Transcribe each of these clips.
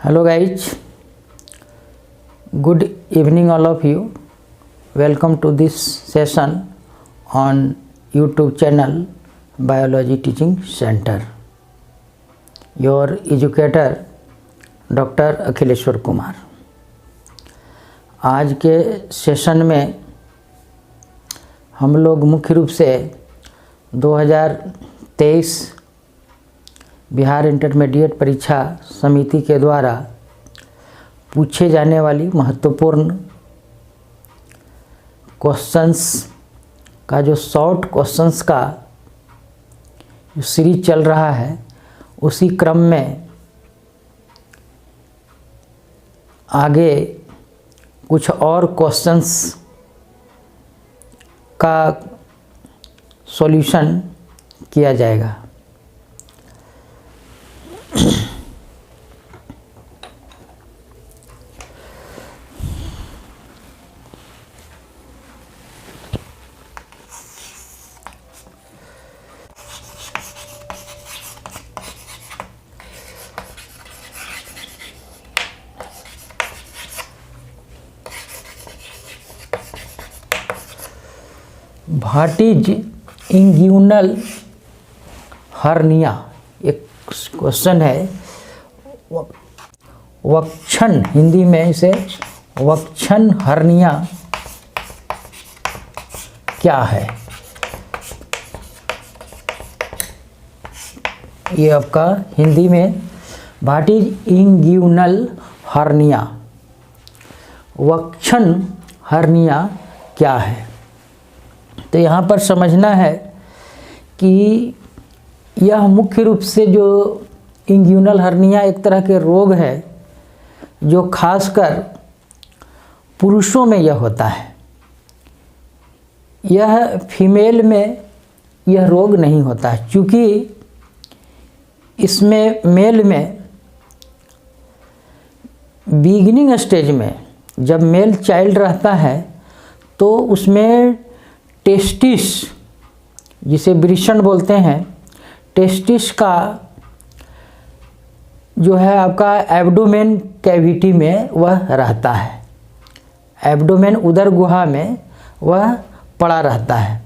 Hello guys, good evening all of you. Welcome to this session on YouTube channel Biology Teaching Center. Your educator doctor Akhileshwar Kumar. आज के session में हम लोग मुख्य रूप से 2023 बिहार इंटरमीडिएट परीक्षा समिति के द्वारा पूछे जाने वाली महत्वपूर्ण क्वेश्चंस का जो शॉर्ट क्वेश्चंस का जो सीरीज चल रहा है, उसी क्रम में आगे कुछ और क्वेश्चंस का सॉल्यूशन किया जाएगा। व्हाट इज इंग्यूनल हर्निया, एक क्वेश्चन है। वक्षण, हिंदी में इसे वक्षण हर्निया क्या है, ये आपका हिंदी में व्हाट इज इंग्यूनल हर्निया, वक्षण हर्निया क्या है। तो यहाँ पर समझना है कि यह मुख्य रूप से जो इंग्यूनल हर्निया एक तरह के रोग है जो खासकर पुरुषों में यह होता है। यह फीमेल में यह रोग नहीं होता है, क्योंकि इसमें मेल में बिगिनिंग स्टेज में जब मेल चाइल्ड रहता है तो उसमें टेस्टिस, जिसे वृषण बोलते हैं, टेस्टिस का जो है आपका एब्डोमेन कैविटी में वह रहता है, एब्डोमेन उदर गुहा में वह पड़ा रहता है।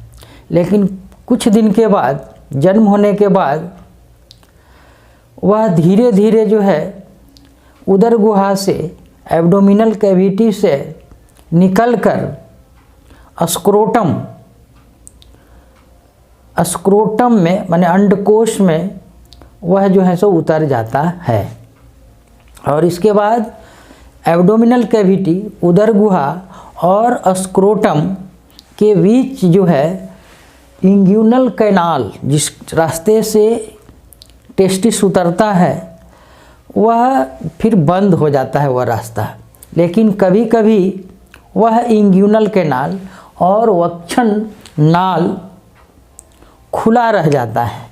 लेकिन कुछ दिन के बाद, जन्म होने के बाद, वह धीरे धीरे जो है उदर गुहा से, एब्डोमिनल कैविटी से निकलकर स्क्रोटम में माने अंडकोश में वह जो है सो उतर जाता है। और इसके बाद एब्डोमिनल कैविटी, उदर गुहा और स्क्रोटम के बीच जो है इंग्यूनल कैनाल, जिस रास्ते से टेस्टिस उतरता है, वह फिर बंद हो जाता है वह रास्ता। लेकिन कभी कभी वह इंग्यूनल कैनाल और वक्षण नाल खुला रह जाता है,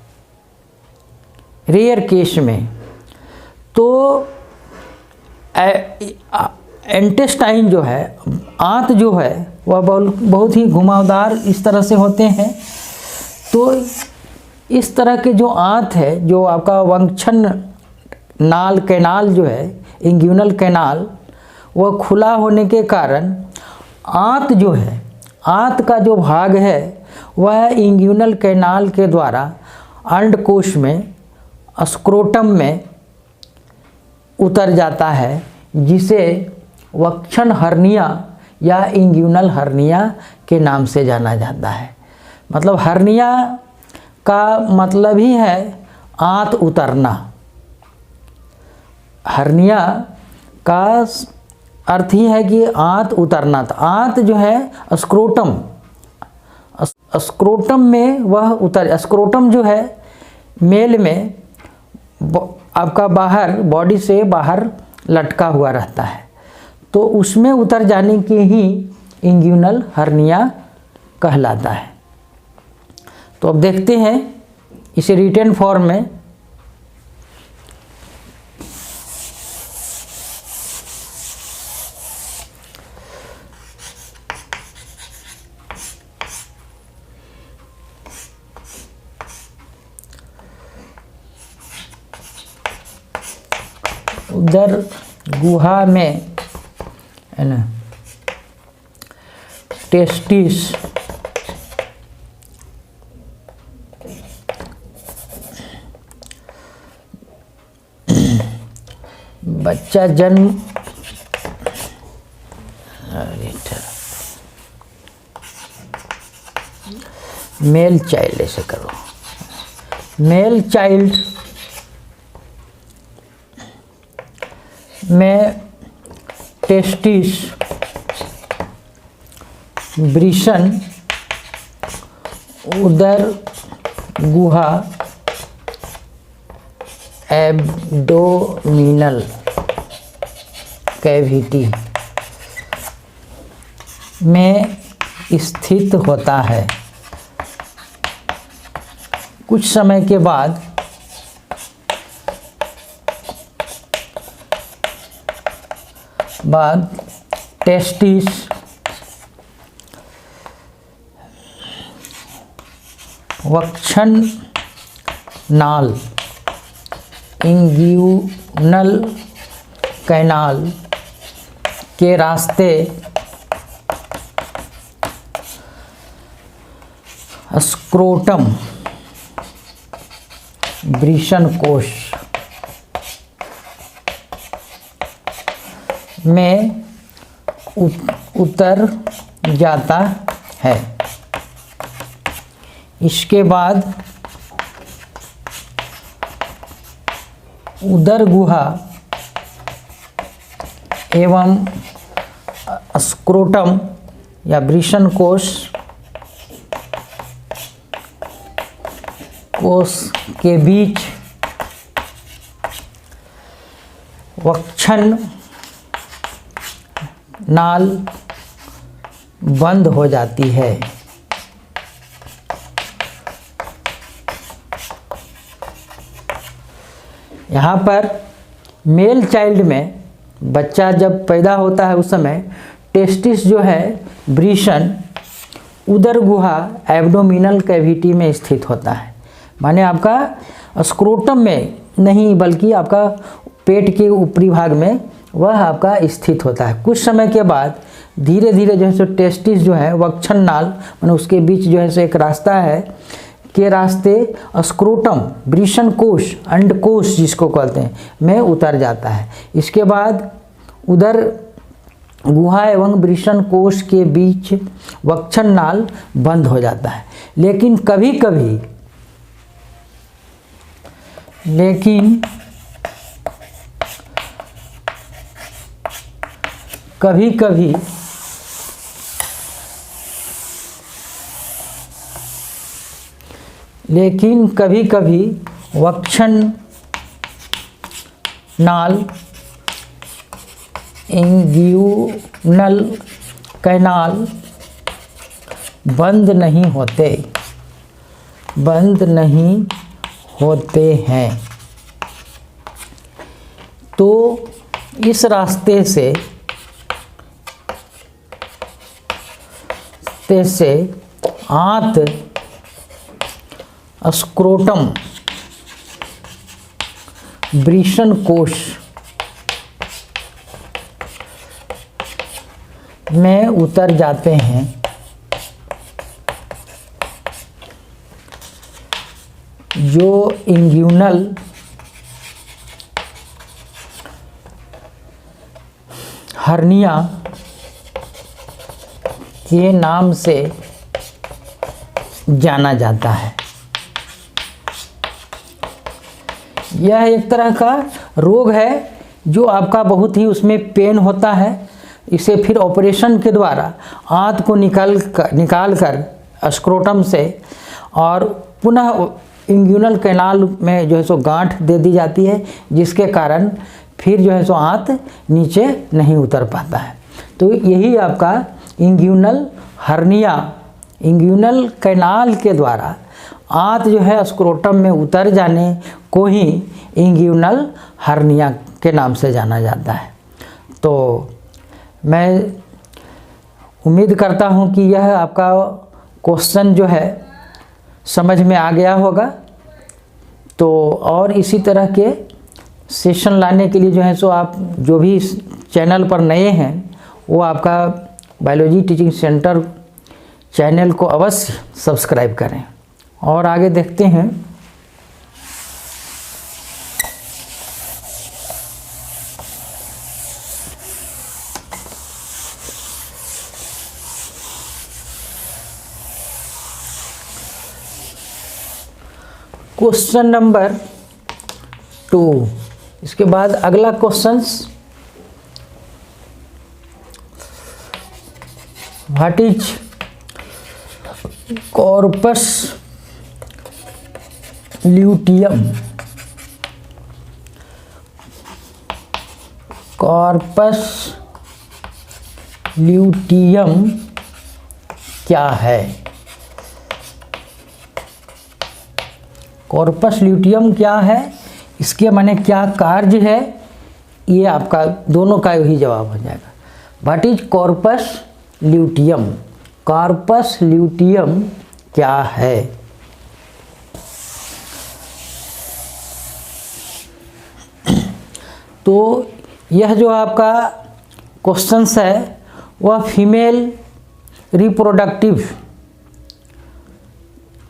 रेयर केस में। तो इंटेस्टाइन जो है, आंत जो है, वह बहुत ही घुमावदार इस तरह से होते हैं। तो इस तरह के जो आंत है, जो आपका वक्षण नाल कैनाल जो है, इंग्यूनल कैनाल, वह खुला होने के कारण आंत जो है, आंत का जो भाग है वह इंग्यूनल कैनाल के द्वारा अंडकोश में, स्क्रोटम में उतर जाता है, जिसे वक्षण हर्निया या इंग्यूनल हर्निया के नाम से जाना जाता है। मतलब हर्निया का मतलब ही है आंत उतरना। हर्निया का अर्थ ही है कि आंत उतरना। तो आंत जो है स्क्रोटम में वह उतर, स्क्रोटम जो है मेल में आपका बाहर, बॉडी से बाहर लटका हुआ रहता है, तो उसमें उतर जाने की ही इंग्यूनल हर्निया कहलाता है। तो अब देखते हैं इसे रिटन फॉर्म में। उदर गुहा में है ना टेस्टिस बच्चा जन्म मेल चाइल्ड, ऐसे करो, मेल चाइल्ड में टेस्टिस वृषण उदर गुहा एब्डोमिनल कैविटी में स्थित होता है। कुछ समय के बाद टेस्टिस वक्षण नाल इंग्यूनल कैनाल के रास्ते स्क्रोटम वृषण कोश में उतर जाता है। इसके बाद उदर गुहा एवं स्क्रोटम या वृषण कोश के बीच वक्षण नाल बंद हो जाती है। यहाँ पर मेल चाइल्ड में बच्चा जब पैदा होता है उस समय टेस्टिस जो है वृषण उदर गुहा एब्डोमिनल कैविटी में स्थित होता है। माने आपका स्क्रोटम में नहीं बल्कि आपका पेट के ऊपरी भाग में वह आपका स्थित होता है। कुछ समय के बाद धीरे धीरे जो है सो टेस्टिस जो है वक्षण नाल माने उसके बीच जो है सो एक रास्ता है के रास्ते स्क्रोटम वृषण कोश अंडकोश जिसको कहते हैं में उतर जाता है। इसके बाद उदर गुहा एवं वृषण कोश के बीच वक्षण नाल बंद हो जाता है। लेकिन कभी कभी वक्षण नाल इंग्यूनल कैनाल बंद नहीं होते हैं। तो इस रास्ते से आंत स्क्रोटम वृषण कोश में उतर जाते हैं। जो इंग्यूनल हर्निया के नाम से जाना जाता है। यह एक तरह का रोग है जो आपका बहुत ही उसमें पेन होता है। इसे फिर ऑपरेशन के द्वारा आंत को निकाल कर स्क्रोटम से और पुनः इंग्यूनल कैनाल में जो है सो गांठ दे दी जाती है, जिसके कारण फिर जो है सो आंत नीचे नहीं उतर पाता है। तो यही आपका इंग्यूनल हर्निया, इंग्यूनल कैनाल के द्वारा आंत जो है स्क्रोटम में उतर जाने को ही इंग्यूनल हर्निया के नाम से जाना जाता है। तो मैं उम्मीद करता हूँ कि यह आपका क्वेश्चन जो है समझ में आ गया होगा। तो और इसी तरह के सेशन लाने के लिए जो है सो आप जो भी इस चैनल पर नए हैं वो आपका बायोलॉजी टीचिंग सेंटर चैनल को अवश्य सब्सक्राइब करें। और आगे देखते हैं। Question number 2। इसके बाद अगला questions, what is corpus luteum? Corpus luteum क्या है? कॉर्पस ल्यूटियम क्या है, इसके माने क्या कार्य है, ये आपका दोनों का ही जवाब हो जाएगा। What is corpus luteum? Corpus luteum क्या है? तो यह जो आपका क्वेश्चंस है वह फीमेल रिप्रोडक्टिव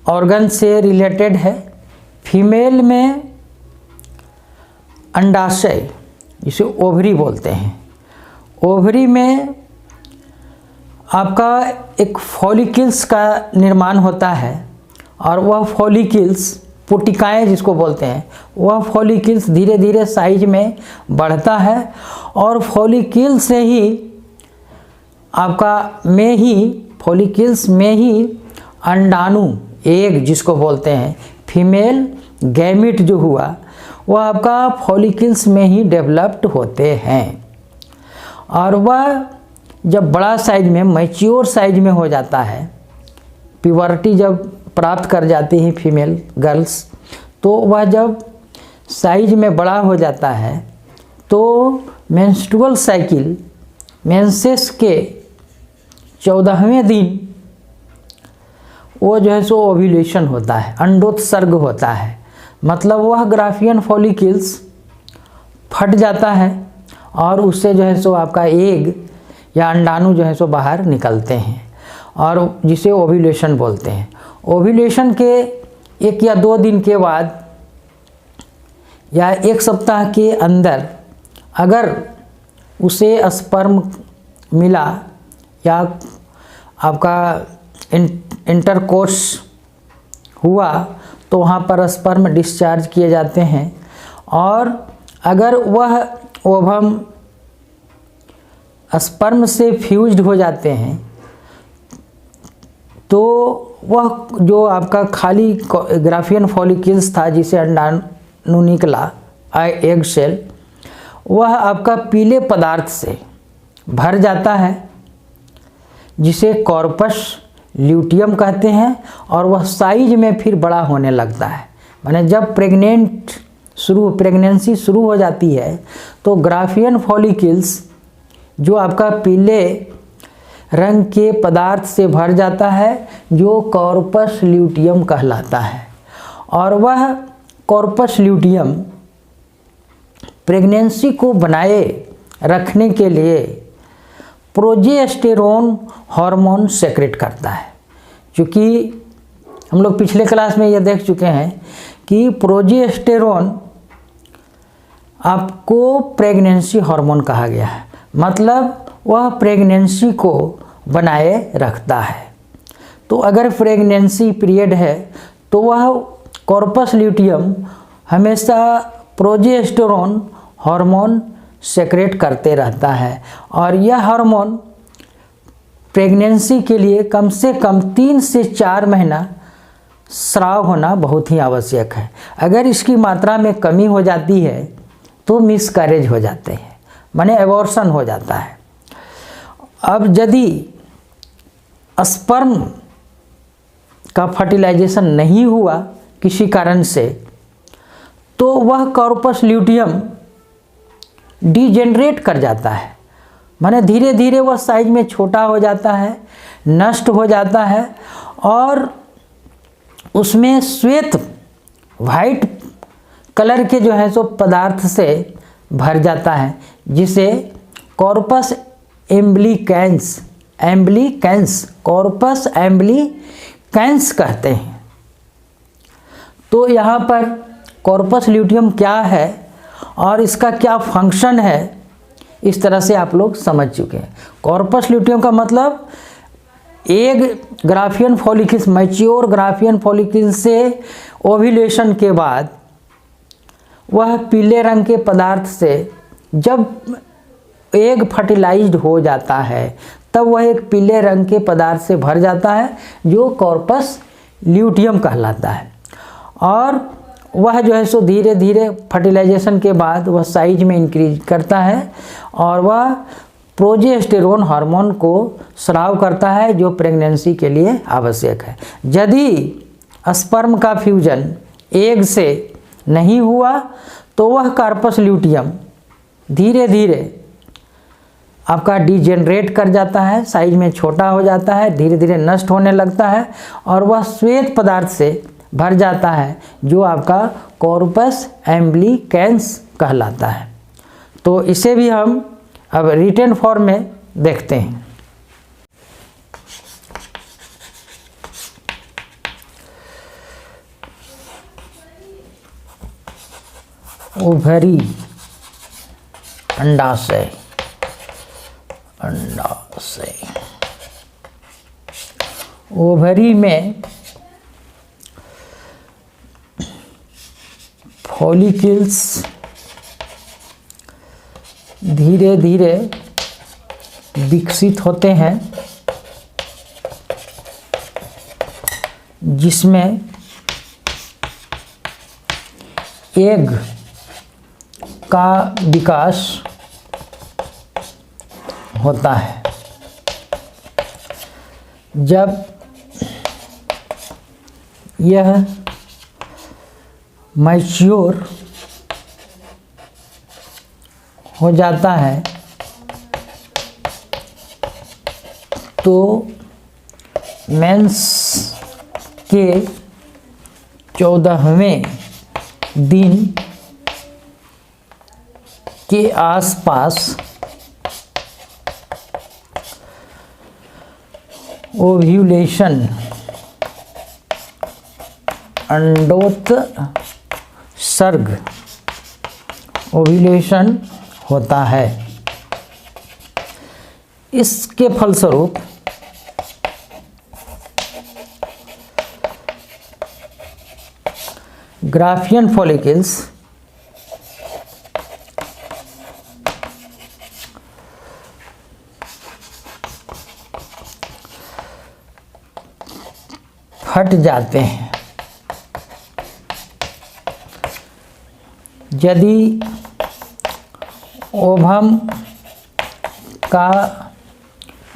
ऑर्गन से रिलेटेड है। फीमेल में अंडाशय, जिसे ओवरी बोलते हैं, ओवरी में आपका एक फॉलिकल्स का निर्माण होता है और वह फॉलिकल्स, पुटिकाएँ जिसको बोलते हैं, वह फॉलिकल्स धीरे धीरे साइज में बढ़ता है और फॉलिकल से ही आपका फॉलिकल्स में ही अंडाणु, एग जिसको बोलते हैं, फीमेल गैमिट जो हुआ वह आपका फॉलिकल्स में ही डेवलप्ड होते हैं और वह जब बड़ा साइज में, मैच्योर साइज में हो जाता है, प्यूबर्टी जब प्राप्त कर जाती है फीमेल गर्ल्स, तो वह जब साइज में बड़ा हो जाता है तो मेंस्ट्रुअल साइकिल, मेंसेस के 14वें दिन वो जो है सो ओव्यूलेशन होता है, अंडोत्सर्ग होता है। मतलब वह ग्राफियन फॉलिकल्स फट जाता है और उससे जो है सो आपका एग या अंडाणु जो है सो बाहर निकलते हैं और जिसे ओव्यूलेशन बोलते हैं। ओव्यूलेशन के 1 या 2 दिन के बाद या 1 सप्ताह के अंदर अगर उसे स्पर्म मिला या आपका इंटरकोर्स हुआ तो वहाँ पर स्पर्म डिस्चार्ज किए जाते हैं और अगर वह ओवम स्पर्म से फ्यूज्ड हो जाते हैं तो वह जो आपका खाली ग्राफियन फॉलिकल्स था जिसे अंडाणु निकला, एग सेल, वह आपका पीले पदार्थ से भर जाता है जिसे कॉर्पस ल्यूटियम कहते हैं और वह साइज में फिर बड़ा होने लगता है। माने जब प्रेगनेंसी शुरू हो जाती है तो ग्राफियन फॉलिकल्स जो आपका पीले रंग के पदार्थ से भर जाता है जो कॉर्पस ल्यूटियम कहलाता है और वह कॉर्पस ल्यूटियम प्रेगनेंसी को बनाए रखने के लिए प्रोजेस्टेरोन हार्मोन सेक्रेट करता है। क्योंकि हम लोग पिछले क्लास में यह देख चुके हैं कि प्रोजेस्टेरोन आपको प्रेगनेंसी हार्मोन कहा गया है, मतलब वह प्रेगनेंसी को बनाए रखता है। तो अगर प्रेगनेंसी पीरियड है तो वह कॉर्पस ल्यूटियम हमेशा प्रोजेस्टेरोन हार्मोन सेक्रेट करते रहता है और यह हार्मोन प्रेगनेंसी के लिए कम से कम 3 से 4 महीना स्राव होना बहुत ही आवश्यक है। अगर इसकी मात्रा में कमी हो जाती है तो मिसकैरेज हो जाते हैं, माने एबॉर्शन हो जाता है। अब यदि स्पर्म का फर्टिलाइजेशन नहीं हुआ किसी कारण से तो वह कॉर्पस ल्यूटियम डिजेनरेट कर जाता है, माने धीरे धीरे वह साइज में छोटा हो जाता है, नष्ट हो जाता है और उसमें श्वेत वाइट कलर के जो है सो पदार्थ से भर जाता है, जिसे कॉर्पस एम्बिलिकेंस कॉर्पस एम्बिलिकेंस कहते हैं। तो यहाँ पर कॉर्पस ल्यूटियम क्या है और इसका क्या फंक्शन है, इस तरह से आप लोग समझ चुके हैं। कॉर्पस ल्यूटियम का मतलब एक Graafian follicles, mature Graafian follicle से ओव्यूलेशन के बाद वह पीले रंग के पदार्थ से जब एग फर्टिलाइज्ड हो जाता है, तब वह एक पीले रंग के पदार्थ से भर जाता है, जो कॉर्पस ल्यूटियम कहलाता है। और वह जो है सो धीरे धीरे फर्टिलाइजेशन के बाद वह साइज में इंक्रीज करता है और वह प्रोजेस्टेरोन हार्मोन को स्राव करता है, जो प्रेगनेंसी के लिए आवश्यक है। यदि स्पर्म का फ्यूजन एग से नहीं हुआ तो वह कॉर्पस ल्यूटियम धीरे धीरे आपका डिजेनरेट कर जाता है, साइज में छोटा हो जाता है, धीरे धीरे नष्ट होने लगता है और वह श्वेत पदार्थ से भर जाता है, जो आपका कॉर्पस एम्बिलिकेंस कहलाता है। तो इसे भी हम अब रिटन फॉर्म में देखते हैं। ओवरी, अंडाशय, ओवरी में फॉलिकल्स धीरे धीरे विकसित होते हैं, जिसमें एग का विकास होता है। जब यह मैच्योर हो जाता है तो मेंस के 14वें दिन के आसपास ओव्यूलेशन, अंडोत्सर्ग, ओव्यूलेशन होता है। इसके फलस्वरूप ग्राफियन फॉलिकल्स फट जाते हैं। यदि ओवम का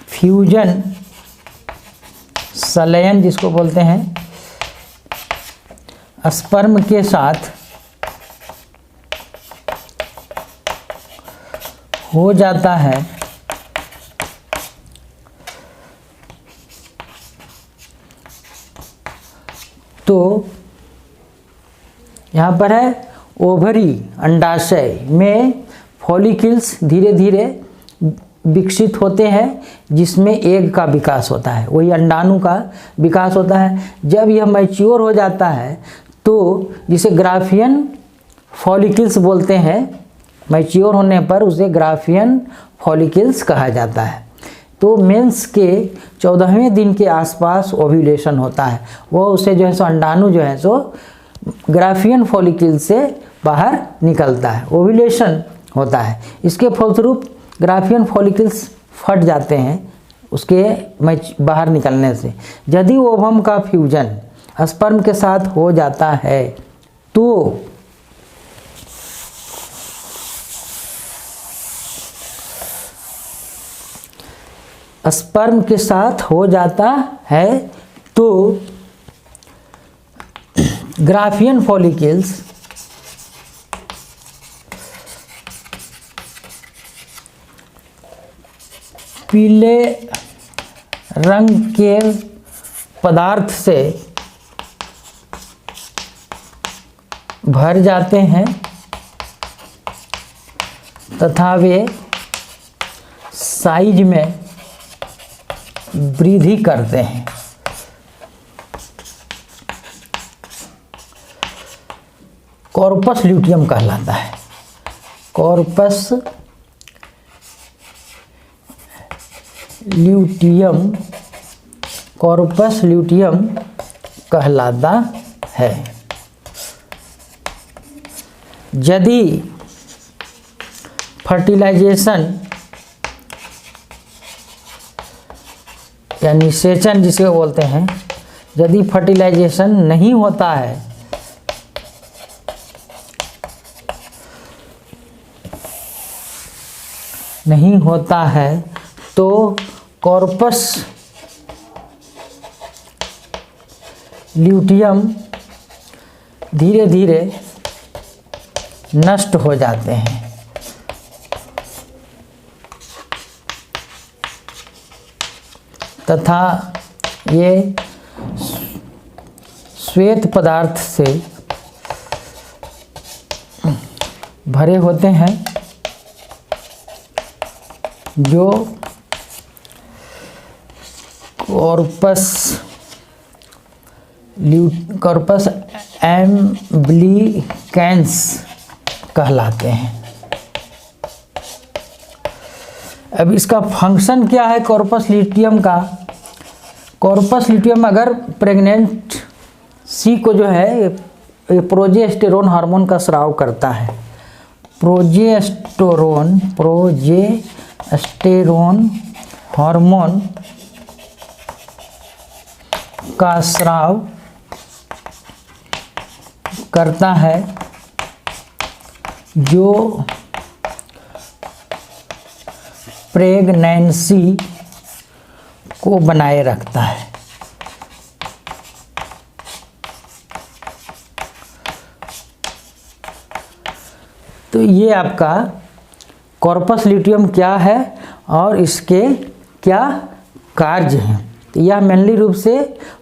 फ्यूजन, संलयन जिसको बोलते हैं, स्पर्म के साथ हो जाता है तो यहाँ पर है ओवरी, अंडाशय में फॉलिकल्स धीरे धीरे विकसित होते हैं, जिसमें एग का विकास होता है, वही अंडाणु का विकास होता है। जब यह मैच्योर हो जाता है तो जिसे ग्राफियन फॉलिकल्स बोलते हैं, मैच्योर होने पर उसे ग्राफियन फॉलिकल्स कहा जाता है। तो मेंस के 14वें दिन के आसपास ओव्यूलेशन होता है, वो उसे जो है सो अंडाणु जो है सो ग्राफियन फॉलिकल से बाहर निकलता है, ओव्यूलेशन होता है। इसके फलस्वरूप ग्राफियन फॉलिकल्स फट जाते हैं उसके बाहर निकलने से। यदि ओवम का फ्यूजन स्पर्म के साथ हो जाता है तो स्पर्म के साथ हो जाता है तो ग्राफियन फॉलिकल्स पीले रंग के पदार्थ से भर जाते हैं तथा वे साइज में वृद्धि करते हैं। कॉर्पस ल्यूटियम कहलाता है। कॉर्पस ल्यूटियम, कॉर्पस ल्यूटियम कहलाता है। यदि फर्टिलाइजेशन या निषेचन जिसे बोलते हैं, यदि फर्टिलाइजेशन नहीं होता है तो कॉर्पस ल्यूटियम धीरे धीरे नष्ट हो जाते हैं। तथा ये श्वेत पदार्थ से भरे होते हैं जो कॉर्पस एम्बिलिकेंस कहलाते हैं। अब इसका फंक्शन क्या है कॉर्पस ल्यूटियम का? कॉर्पस ल्यूटियम अगर प्रेग्नेंट सी को जो है ये प्रोजेस्टेरोन हार्मोन का स्राव करता है। प्रोजेस्टेरोन हार्मोन का स्राव करता है जो प्रेगनेंसी को बनाए रखता है। तो ये आपका कॉर्पस ल्यूटियम क्या है और इसके क्या कार्य हैं। तो यह मेनली रूप से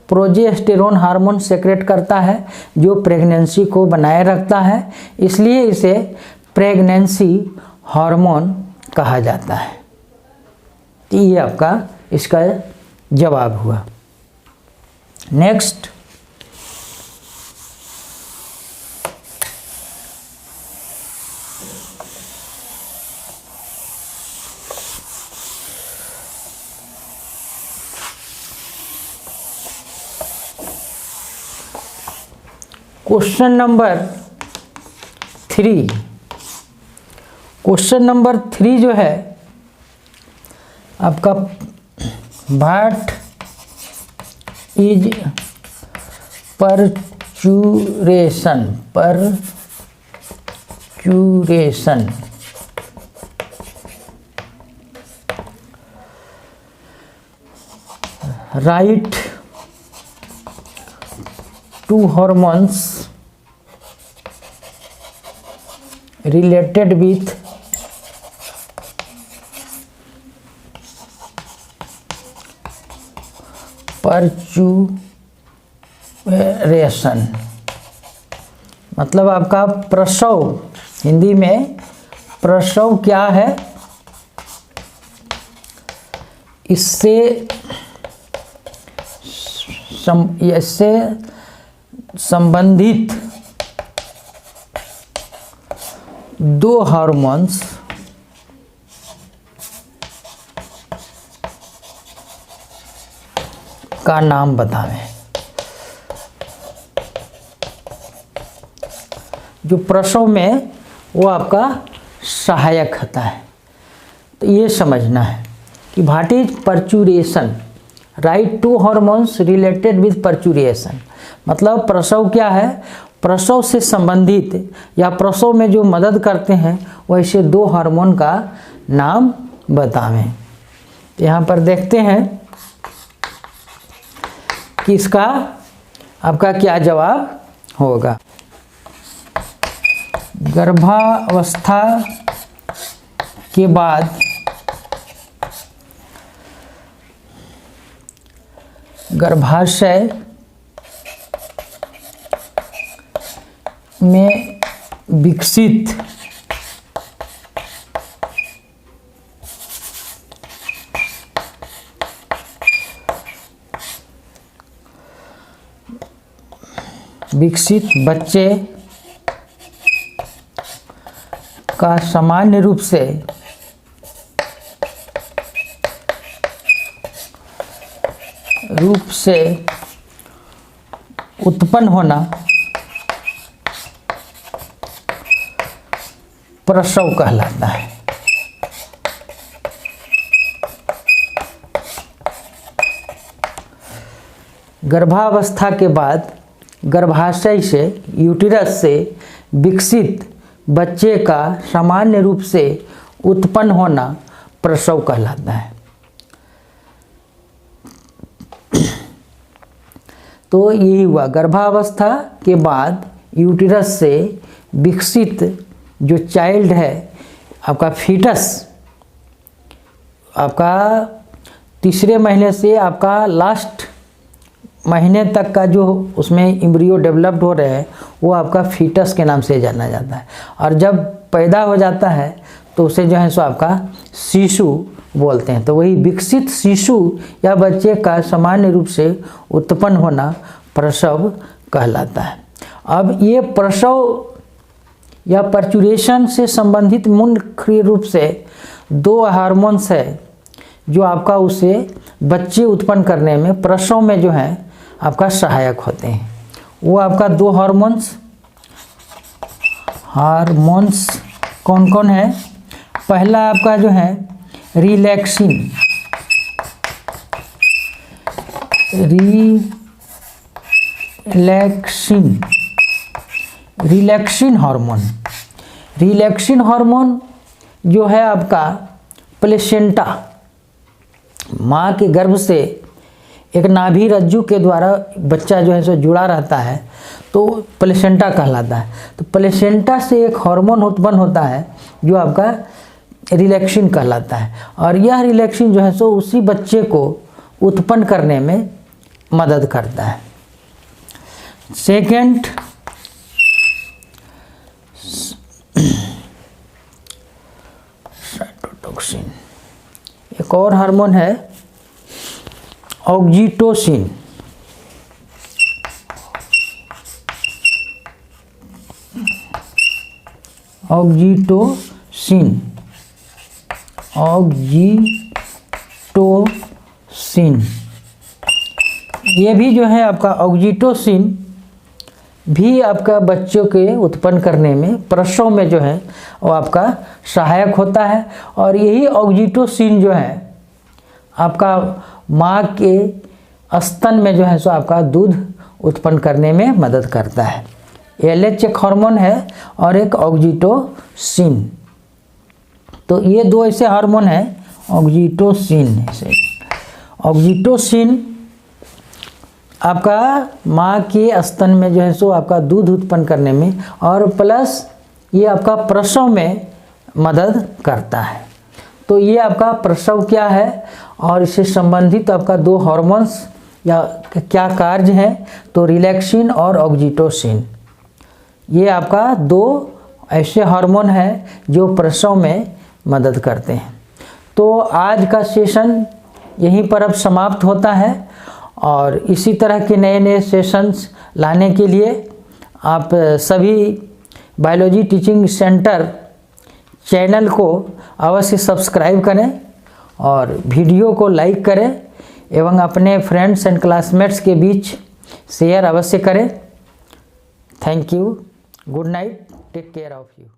प्रोजेस्टेरोन हार्मोन सेक्रेट करता है जो प्रेगनेंसी को बनाए रखता है, इसलिए इसे प्रेगनेंसी हार्मोन कहा जाता है। तो ये आपका इसका जवाब हुआ। Next, question number 3। Question number 3 जो है आपका, what is parturition right to hormones related with parturition. मतलब आपका प्रसव, हिंदी में प्रसव क्या है? इससे संबंधित दो हार्मोन्स का नाम बतावें। जो प्रसव में वो आपका सहायक होता है। तो ये समझना है कि what is पर्चुरेशन, right to hormones related with पर्चुरेशन। मतलब प्रसव क्या है? प्रसव से संबंधित या प्रसव में जो मदद करते हैं वैसे दो हार्मोन का नाम बतावें। यहाँ पर देखते हैं कि इसका आपका क्या जवाब होगा। गर्भावस्था के बाद गर्भाशय में विकसित बच्चे का सामान्य रूप से उत्पन्न होना प्रसव कहलाता है। गर्भावस्था के बाद गर्भाशय से यूटिरस से विकसित बच्चे का सामान्य रूप से उत्पन्न होना प्रसव कहलाता है। तो यही हुआ, गर्भावस्था के बाद यूटिरस से विकसित जो चाइल्ड है, आपका फीटस, आपका तीसरे महीने से आपका लास्ट महीने तक का जो उसमें एम्ब्रियो डेवलप्ड हो रहे हैं, वो आपका फीटस के नाम से जाना जाता है। और जब पैदा हो जाता है तो उसे जो है सो आपका शिशु बोलते हैं। तो वही विकसित शिशु या बच्चे का सामान्य रूप से उत्पन्न होना प्रसव कहलाता है। अब ये प्रसव या पर्चुरेशन से संबंधित मुख्य रूप से 2 हार्मोन्स है जो आपका उसे बच्चे उत्पन्न करने में, प्रसव में जो है आपका सहायक होते हैं। वो आपका 2 हार्मोन्स कौन कौन है? पहला आपका जो है रिलैक्सिन हार्मोन। रिलैक्सिन हार्मोन जो है आपका प्लेसेंटा, माँ के गर्भ से एक नाभि रज्जु के द्वारा बच्चा जो है सो जुड़ा रहता है, तो प्लेसेंटा कहलाता है। तो प्लेसेंटा से एक हार्मोन उत्पन्न होता है जो आपका रिलैक्सिन कहलाता है। और यह रिलैक्सिन जो है सो उसी बच्चे को उत्पन्न करने में मदद करता है। Second, cytotoxin. एक और हार्मोन है ऑक्सीटोसिन। ये भी जो है आपका ऑक्सीटोसिन भी आपका बच्चों के उत्पन्न करने में, प्रसव में जो है वो आपका सहायक होता है। और यही ऑक्सीटोसिन जो है आपका माँ के स्तन में जो है सो आपका दूध उत्पन्न करने में मदद करता है। LH एक हार्मोन है और एक ऑक्सीटोसिन। तो ये 2 ऐसे हार्मोन हैं, ऑक्सीटोसिन आपका माँ के स्तन में जो है सो आपका दूध उत्पन्न करने में, और प्लस ये आपका प्रसव में मदद करता है। तो ये आपका प्रसव क्या है और इससे संबंधित आपका 2 हार्मोन्स या क्या कार्य है, तो रिलैक्सिन और ऑक्सीटोसिन, ये आपका 2 ऐसे हार्मोन हैं जो प्रसव में मदद करते हैं। तो आज का सेशन यहीं पर अब समाप्त होता है, और इसी तरह के नए नए सेशंस लाने के लिए आप सभी बायोलॉजी टीचिंग सेंटर चैनल को अवश्य सब्सक्राइब करें और वीडियो को लाइक करें एवं अपने फ्रेंड्स एंड क्लासमेट्स के बीच शेयर अवश्य करें। Thank you, good night, take care of you.